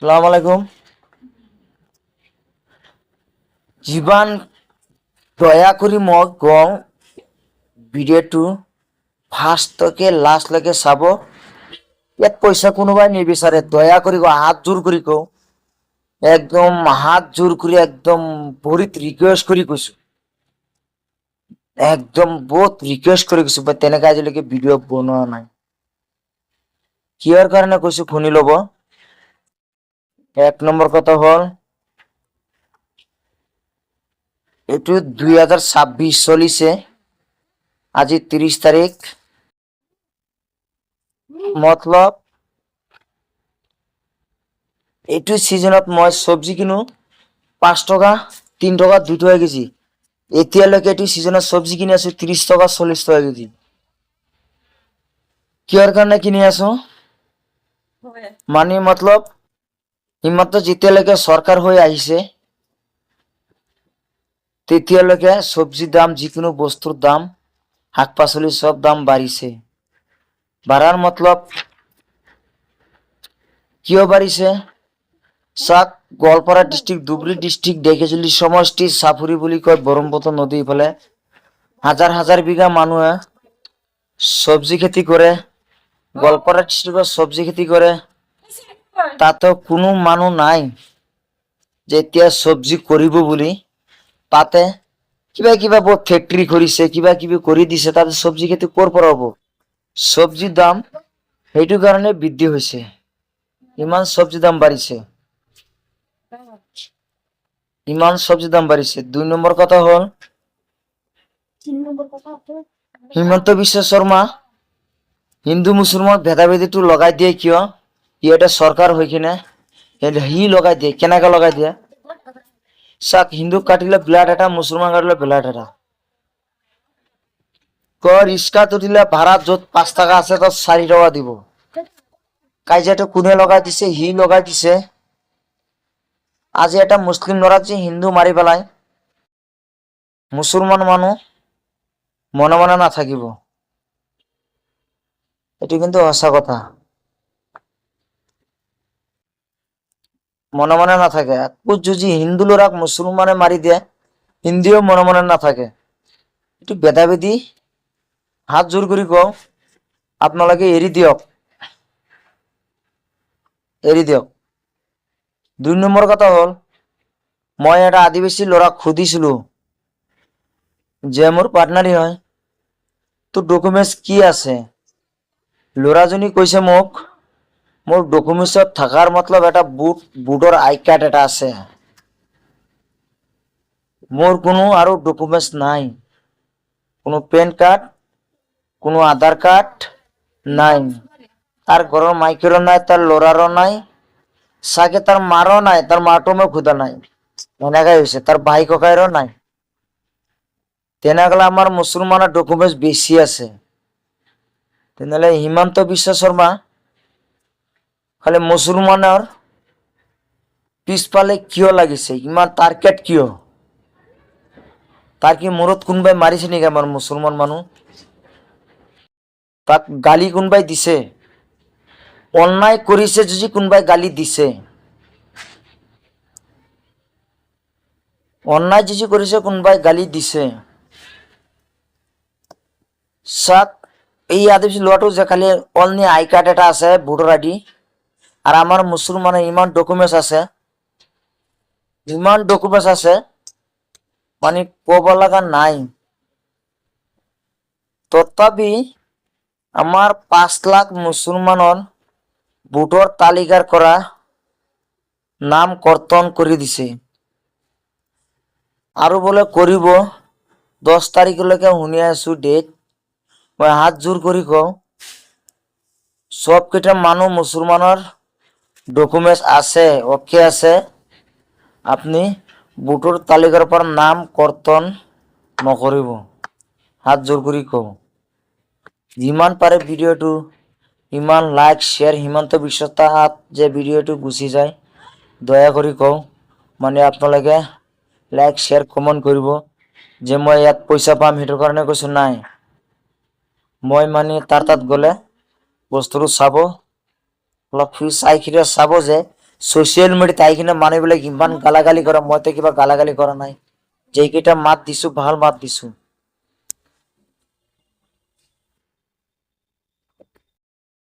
সালাম আলাইকুম। জীৱান দয়া কৰি মই কওঁ ভিডিঅ'টো ফাৰ্ষ্টলৈকে লাষ্টলৈকে চাব। ইয়াত পইচা কোনোবাই নিবিচাৰে, দয়া কৰি কওঁ, হাত জোৰ কৰি কওঁ, একদম হাত জোৰ কৰি একদম ভৰিত ৰিকুৱেষ্ট কৰি কৈছো, একদম বহুত ৰিকুৱেষ্ট কৰি কৈছো। তেনেকে আজিলৈকে ভিডিঅ' বনোৱা নাই। কিহৰ কাৰণে কৈছো শুনি ল'ব। এক নম্বৰ কথা হ'ল, এইটো 2026 চলিছে, আজি 30 তাৰিখ। মতলব এইটো সিজনত মই চব্জি কিনো 5 টকা, 3 টকা, 2 টকা কেজি। এতিয়ালৈকে এইটো সিজনত চব্জি কিনি আছো 30 টকা, 40 টকা কেজি। কিহৰ কাৰণে কিনি আছো মানে মতলব হিমন্ত যেতিয়ালৈকে চৰকাৰ হৈ আহিছে তেতিয়ালৈকে চব্জিৰ দাম, যিকোনো বস্তুৰ দাম, শাক পাচলি সব দাম বাঢ়িছে। বাঢ়াৰ মতলব কিয় বাঢ়িছে? চাক, গোৱালপাৰা ডিস্ট্ৰিক্ট, ধুবুৰী ডিস্ট্ৰিক্ট, ঢেকীয়াজুলি সমষ্টি, চাপৰি বুলি কয় ব্ৰহ্মপুত্ৰ নদী ইফালে হাজাৰ হাজাৰ বিঘা মানুহে চব্জি খেতি কৰে। গোৱালপাৰা ডিস্ট্ৰিক্টত চব্জি খেতি কৰে, তাতে কোনো মানুহ নাই যেতিয়া চব্জি কৰিব বুলি। তাতে কিবা কিবা বহুত ফেক্টৰী কৰিছে, কিবা কিবি কৰি দিছে, তাতে চব্জি খেতি ক'ৰ পৰা হ'ব? চব্জিৰ দাম সেইটো কাৰণে বৃদ্ধি হৈছে, ইমান চব্জিৰ দাম বাঢ়িছে, ইমান চব্জির দাম বাড়িছে। 2 নম্বর কথা হল, হিমন্ত বিশ্ব শর্মা হিন্দু মুসলমান ভেদাভেদিটো লগাই দিয়ে কিয়? এটা সরকার হৈ কিনে সি লগাই দিয়ে। কেনেকে লগাই দিয়ে? চাক, হিন্দু কাটিলে ব্লাড এটা, মুসলমান কাটিলে ব্লাড এটা। রিক্সাত উঠিলে ভাড়া য'ত 5 টাকা আছে তাত 4 টকা দিব। কাজিয়াটো কোনে লগাই দিছে? সি লগাই দিছে। আজি এটা মুসলিম ল'ৰাক যে হিন্দু মাৰি পেলাই, মুছলমান মানুহ মনে মনে নাথাকিব, এটো কিন্তু সঁচা কথা। মনে মনে নাথাকে। যদি হিন্দু ল'ৰাক মুছলমানে মাৰি দিয়ে, হিন্দুও মনে মনে নাথাকে। এটো ভেদাভেদি হাত জোৰ কৰি কওঁ, আপোনালোকে এৰি দিয়ক, এৰি দিয়ক। 2 নম্বৰ কথা হ'ল, মই এটা আদিবাসী ল'ৰাক সুধিছিলো যে মোৰ পাৰ্টনাৰী হয়, তোৰ ডকুমেন্টছ কি আছে? ল'ৰাজনী কৈছে মোক, মোৰ ডকুমেন্টছত থাকাৰ মতলব এটা বুটৰ আই কাৰ্ড এটা আছে, মোৰ কোনো আৰু ডকুমেন্টছ নাই, কোনো পেন কাৰ্ড, কোনো আধাৰ কাৰ্ড নাই। তাৰ ঘৰেৰ মাইকেৰও নাই, তাৰ ল'ৰাৰো নাই, চাগে তাৰ মাৰও নাই, তাৰ মাটো মই সোধা নাই, এনেকাই হৈছে। তাৰ ভাই ককাইৰো নাই। তেনেহলে আমার মুসলমানের ডকুমেন্টস বেশি আছে। তেনেহলে হিমন্ত বিশ্ব শর্মা খালি মুসলমানের পিছফালে কিয় লাগিছে? ইমান টার্গেট কিয়? তার কি মূৰত কোনোবাই মাৰিছে নেকি আমাৰ মুছলমান মানুহ? তাক গালি কোনোবাই দিছে? অন্যায় কৰিছে যদি কোনোবাই গালি দিছে? অন্যায় যদি কৰিছে কোনোবাই গালি দিছে? চাক, এই আদিবাসী ল'ৰাটো যে খালি অনলি আই কাৰ্ড এটা আছে, ভোটাৰ আইডি, আর আমার মুসলমানের ইমান ডকুমেন্টস আছে, ইমান ডকুমেন্টস আছে মানে কব লাগা নাই। তথাপি আমার 5 লাখ মুসলমানের ভোটর তালিকার করা নাম কর্তন করে দিছে, আৰু বলে কৰিব। 10 তাৰিখলৈকে শুনি আছো ডেট। মই হাত জোৰ কৰি কওঁ, সব কেইটা মানুহ মুসলমানেৰ ডকুমেন্টস আছে, ওকে আছে, আপনি ভোটৰ তালিকাৰ পৰা নাম কৰ্তন নকৰিব। হাত জোৰ কৰি কওঁ। যিমান পাৰে ভিডিঅ'টো ইমান লাইক শ্বেয়াৰ, হিমন্ত বিশ্ব তাত যে ভিডিঅ'টো গুচি যায়, দয়া কৰি কওঁ, মানে আপোনালোকে লাইক শ্বেয়াৰ কমেণ্ট কৰিব যে মই ইয়াত পইচা পাম, সেইটোৰ কাৰণে কৈছো নাই। মই মানে তাৰ তাত গ'লে বস্তুটো চাব, অলপ চাই চাব যে ছচিয়েল মিডিয়াত আহি কিনে মানুহবিলাক ইমান গালাগালি কৰে, মইতো কিবা গালাগালি কৰা নাই। যেইকেইটা মাত দিছো ভাল মাত দিছো।